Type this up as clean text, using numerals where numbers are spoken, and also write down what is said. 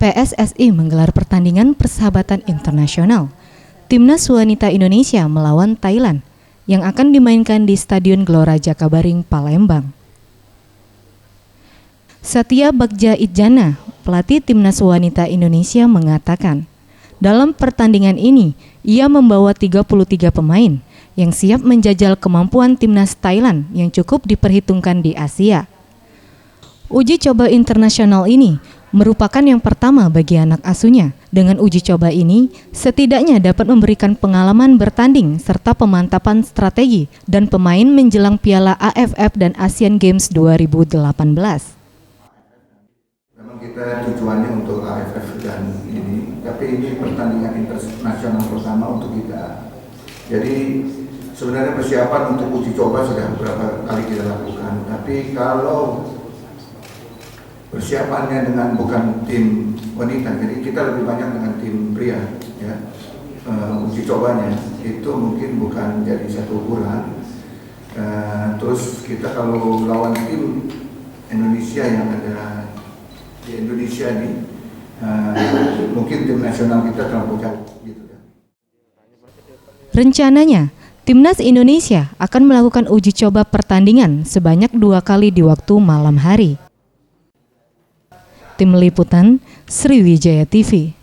PSSI menggelar pertandingan persahabatan internasional Timnas Wanita Indonesia melawan Thailand yang akan dimainkan di Stadion Gelora Jakabaring, Palembang. Satya Bagja Idjana, pelatih Timnas Wanita Indonesia mengatakan, dalam pertandingan ini ia membawa 33 pemain yang siap menjajal kemampuan Timnas Thailand yang cukup diperhitungkan di Asia. Uji coba internasional ini merupakan yang pertama bagi anak asuhnya. Dengan uji coba ini, setidaknya dapat memberikan pengalaman bertanding serta pemantapan strategi dan pemain menjelang Piala AFF dan Asian Games 2018. Memang kita tujuannya untuk AFF dan ini, tapi ini pertandingan internasional pertama untuk kita. Jadi sebenarnya persiapan untuk uji coba sudah beberapa kali kita lakukan, tapi kalau persiapannya dengan bukan tim wanita, jadi kita lebih banyak dengan tim pria, ya. Uji cobanya itu mungkin bukan jadi satu ukuran. Terus kita kalau lawan tim Indonesia yang ada di Indonesia ini, mungkin tim nasional kita terlalu jauh, gitu ya. Rencananya, Timnas Indonesia akan melakukan uji coba pertandingan sebanyak 2 kali di waktu malam hari. Tim Liputan Sriwijaya TV.